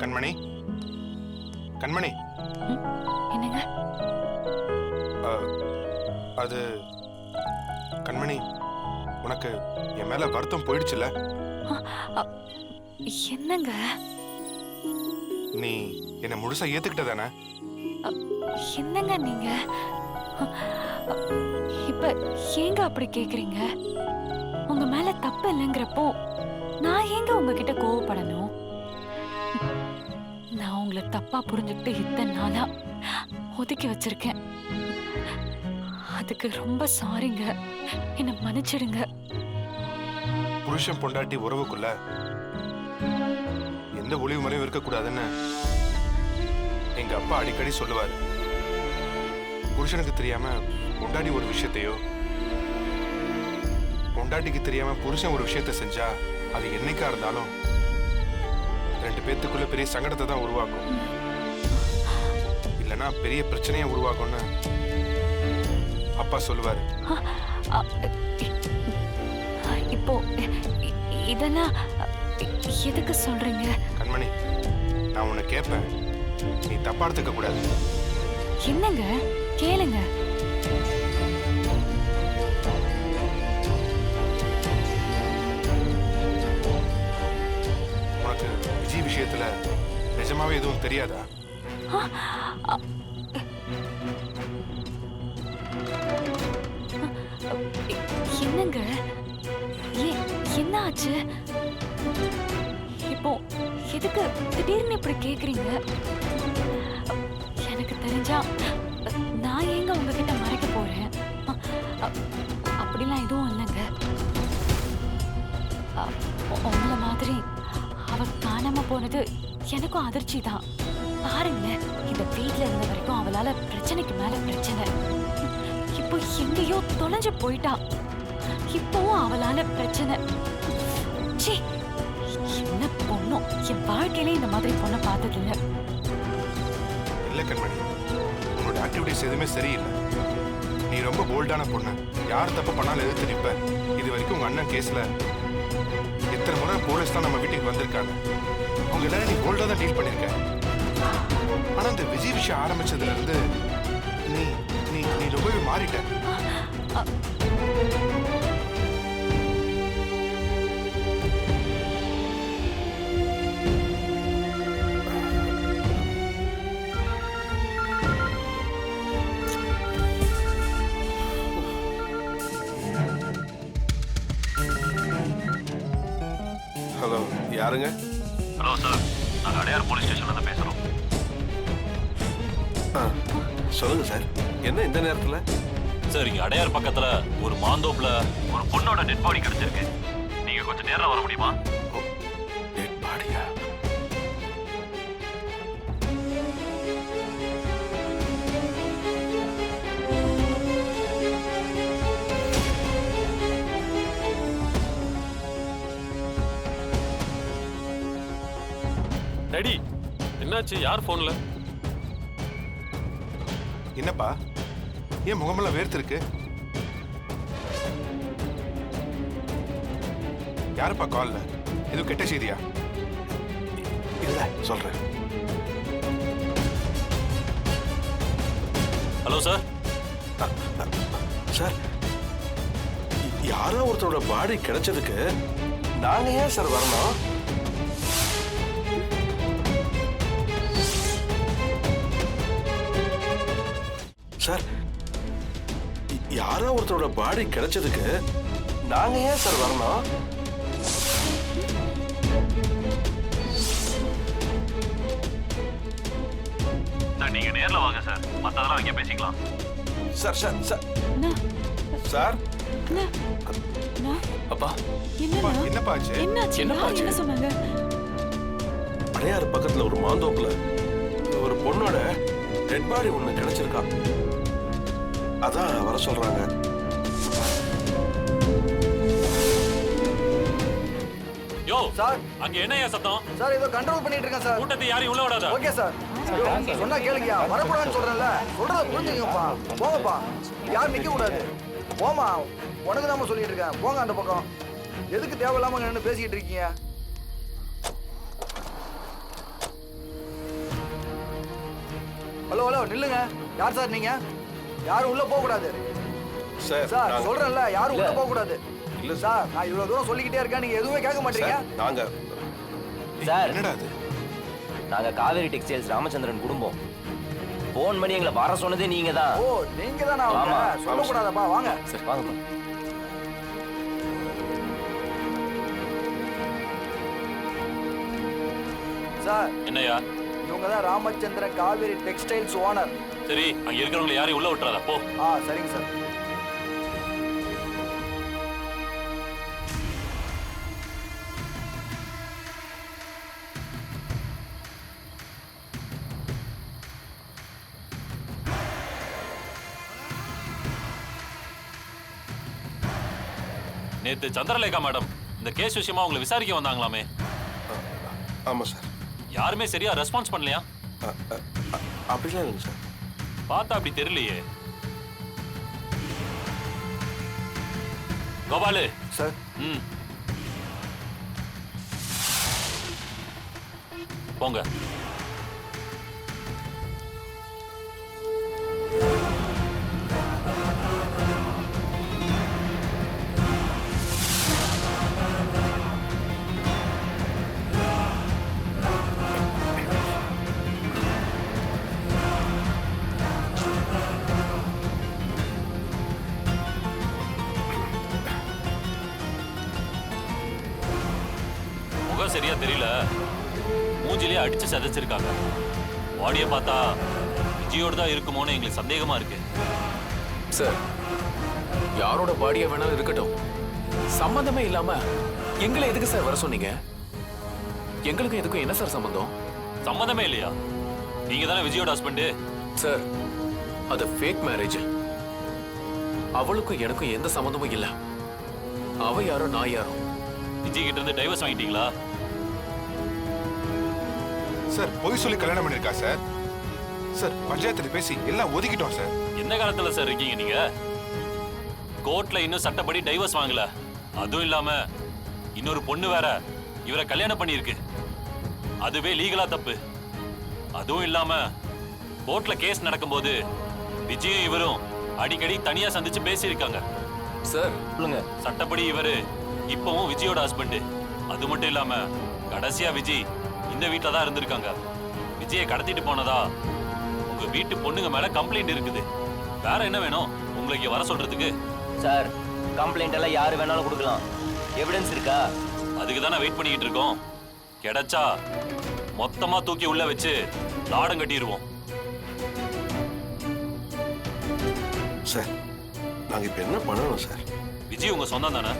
கண்மணி, கண்மணி. என்னங்க? அது கண்மணி, உனக்கு என் மேல வருத்தம் போயிடுச்சுல? என்னங்க? நீ என்ன முழுசா ஏத்துக்கிட்ட தானே? என்னங்க நீங்க இப்ப ஏங்க அப்படி கேக்குறீங்க? உங்க மேல தப்பு இல்லைங்கிறப்போ நான் ஏங்க உங்ககிட்ட கோவப்படணும்? நான் உங்களை தப்பா புரிஞ்சுக்கிட்டு இத்தனை நாளா ஒதுக்கி வச்சிருக்கேன். அதுக்கு ரொம்ப சாரிங்க. என்ன மன்னிச்சிடுங்க. புருஷன் பொண்டாட்டி உறவுக்குள்ள எந்த ஒளிவு முறையும் இருக்கக்கூடாதுன்னு எங்க அப்பா அடிக்கடி சொல்லுவாரு. புருஷனுக்கு தெரியாம பொண்டாட்டி ஒரு விஷயத்தையோ, பொண்டாட்டிக்கு தெரியாம புருஷன் ஒரு விஷயத்த செஞ்சா அது என்னைக்கா இருந்தாலும் ரெண்டு பேத்துக்குள்ள பெரிய சங்கடத்தை தான் உருவாக்கும், இல்லைன்னா பெரிய பிரச்சனையை உருவாக்கும்னு அப்பா சொல்லுவாரு. இப்போ இதெல்லாம் எதுக்கு சொல்றீங்க? கண்மணி, நான் உன்னை கேட்பேன், நீ தப்பா எடுத்துக்க கூடாது. என்னங்க? கேளுங்க. உனக்கு விஜய் விஷயத்துல நிஜமாவே எதுவும் தெரியாதா? என்னங்க? என்ன ஆச்சு இப்போ? எதுக்கு திடீர்னு இப்படி கேக்குறீங்க? எனக்கு தெரிஞ்சா நான் ஏங்க உங்ககிட்ட மறைக்க போறேன்? அப்படிலாம் எதுவும் இல்லைங்க. உங்களை மாதிரி அவ காணாம போனது எனக்கும் அதிர்ச்சி தான். பாருங்க, இந்த வீட்டுல இருந்த வரைக்கும் அவளால பிரச்சனைக்கு மேல பிரச்சனை. இப்போ எங்கேயோ தொலைஞ்சு போயிட்டா. இப்பவும் அவளால பிரச்சனை. என்ன பொண்ணும், என் வாழ்க்கையில இந்த மாதிரி பொண்ணை பார்த்தது இல்ல. இல்ல கண்மணி, உன்னோட ஆக்டிவிட்டிஸ் எதுவுமே சரியில்லை. நீ ரொம்ப போல்டான பொண்ணு. யார் தப்பு பண்ணாலும் எதிர்த்து நிற்ப. இது வரைக்கும் உங்க அண்ணன் கேஸ்ல எத்தனை முறை போலீஸ் தான் நம்ம வீட்டுக்கு வந்திருக்காங்க. அவங்க எல்லாரும் நீ போல்டா தான் டீல் பண்ணிருக்க. ஆனா இந்த விஜய் விஷயம் ஆரம்பிச்சதுல இருந்து நீ நீ நீ ரொம்பவே மாறிட்ட. ஹலோ, யாருங்க? ஹலோ சார், நாங்கள் அடையார் போலீஸ் ஸ்டேஷன்ல பேசுகிறோம். சொல்லுங்க சார், என்ன இந்த நேரத்தில்? சார், இங்கே அடையார் பக்கத்தில் ஒரு மாந்தோப்பில் ஒரு பொண்ணோட டெட் பாடி கிடைச்சிருக்கு. நீங்கள் கொஞ்சம் நேரம் வர முடியுமா? டெட் பாடியா? டேடி, என்னாச்சு? யார் போன்ல? என்னப்பா, ஏன் முகமெல்லாம் வேர்த்து இருக்கு? யாருப்பா கால்ல? எதுவும் கெட்ட செய்தியா? இல்ல, சொல்றேன். Hello sir. சார், யாரோ ஒருத்தரோட பாடி கிடைச்சதுக்கு நாங்க ஏன் சார் வரணும்? சார், யாரோ ஒருத்தரோட பாடி கிடைச்சதுக்கு நாங்க ஏன் சார் வரணும்? சார், நீங்க நேர்ல வாங்க சார், மத்ததெல்லாம் அங்கே பேசிக்கலாம். சார் சார் சார் சார் அப்பா, என்னப்பா ஆச்சு? என்ன சொன்னாங்க? அடையாறு பக்கத்துல ஒரு மாந்தோப்புல ஒரு பொண்ணோட டெட் பாடி ஒண்ணு கிடைச்சிருக்கா. அதான் வர சொல்றாங்க. யோ சார், அங்க என்ன சத்தம்? சார் ஏதோ கண்ட்ரோல் பண்ணிட்டு இருக்கேன் சார். கூட்டத்தை யாரையும் உள்ள விடாத. Okay sir. சொன்னா கேளுங்கயா, வரக்கூடாதுன்னு சொல்றேன்ல. சொல்றத புரிஞ்சுங்கப்பா. போங்கப்பா, யாரும் நிக்க கூடாது. போமா, உனக்கு தான் சொல்லிட்டு இருக்கேன். போங்க அந்த பக்கம். எதுக்கு தேவையில்லாம நின்று பேசிக்கிட்டு இருக்கீங்க? நில்லுங்க. யார் சார் நீங்க? யாரும் உள்ள போக கூடாது. சார் சார் நாங்க- சொல்றேன்ல, யாரும் உள்ள போக கூடாது. இல்ல சார் நான் இவ்வளவு தூரம் சொல்லிக்கிட்டே இருக்கேன், நீங்க எதுவுமே கேட்க மாட்டீங்க. சார், நாங்க சார் என்னடா அது? நாங்க காவேரி டெக்ஸ்டைல்ஸ் ராமச்சந்திரன் குடும்பம். போன் பண்ணி எங்களை வர சொன்னதே நீங்க தான். ஓ நீங்க தானே அவங்க? ஆமா. சொல்லக்கூடாதப்பா, வாங்க. சரி வாங்கப்பா. சார் என்னையா? இவங்க தான் ராமச்சந்திரன் காவேரி டெக்ஸ்டைல்ஸ் ஓனர். சரி, அங்க இருக்கிறவங்களை யாரையும் உள்ள விட்டுறாத போ. சரிங்க சார். நேத்து சந்திரலேகா மேடம் இந்த கேஸ் விஷயமா உங்களை விசாரிக்க வந்தாங்களாமே. ஆமா சார். யாருமே சரியா ரெஸ்பான்ஸ் பண்ணலையா? அப்படிலாம் இல்லைங்க சார். பார்த்தா அப்படி தெரியலையே. கோபாலு. சார் ம். போங்க. முகம் சரியா தெரியல, மூஞ்சிலே அடிச்சு சதைச்சிருக்காங்க. பாடியை பார்த்தா விஜயோடு தான் இருக்குமோன்னு எங்களுக்கு சந்தேகமா இருக்கு. சார், யாரோட பாடியா வேணாலும் இருக்கட்டும், சம்பந்தமே இல்லாம எங்களை எதுக்கு சார் வர சொன்னீங்க? எங்களுக்கும் எதுக்கும் என்ன சார் சம்பந்தம்? சம்மந்தமே இல்லையா? நீங்க தானே விஜயோட ஹஸ்பண்டு. சார், அது ஃபேக் மேரேஜ். அவளுக்கும் எனக்கும் எந்த சம்பந்தமும் இல்ல. அவ யாரோ நான் யாரோ. விஜய் கிட்ட இருந்து டைவர்ஸ் வாங்கிட்டீங்களா? சார் பொய் சொல்லி கல்யாணம் பண்ணிருக்கா சார். சார் பஞ்சாயத்துல பேசி எல்லாம் ஒதுக்கிட்டோம் சார். எந்த காலத்துல சார் இருக்கீங்க நீங்க? கோர்ட்ல இன்னும் சட்டப்படி டைவர்ஸ் வாங்கல. அதுவும் இல்லாம இன்னொரு பொண்ணு வேற இவரை கல்யாணம் பண்ணியிருக்கு. அதுவே லீகலா தப்பு. அதுவும் இல்லாம கோர்ட்ல கேஸ் நடக்கும்போது விஜயும் இவரும் அடிக்கடி தனியா சந்திச்சு பேசியிருக்காங்க. சார் சொல்லுங்க. சட்டப்படி இவரு இப்பவும் விஜயோட ஹஸ்பண்ட். அது மட்டும் இல்லாம கடைசியா விஜய் இந்த வீட்டுல தான் இருந்திருக்காங்க. விஜயை கடத்திட்டு போனதா உங்க வீட்டு பொண்ணுங்க மேல கம்ப்ளைண்ட் இருக்குது. வேற என்ன வேணும் உங்களுக்கு வர சொல்றதுக்கு? சார், கம்ப்ளைண்ட் எல்லாம் யாரு வேணாலும் கொடுக்கலாம். எவிடன்ஸ் இருக்கா? அதுக்கு தானே வெயிட் பண்ணிக்கிட்டு இருக்கோம். கிடைச்சா மொத்தமா தூக்கி உள்ள வச்சு லாடம் கட்டிடுவோம். சார் நாங்க இப்ப என்ன பண்ணணும் சார்? விஜய் உங்க சொந்தம் தானே?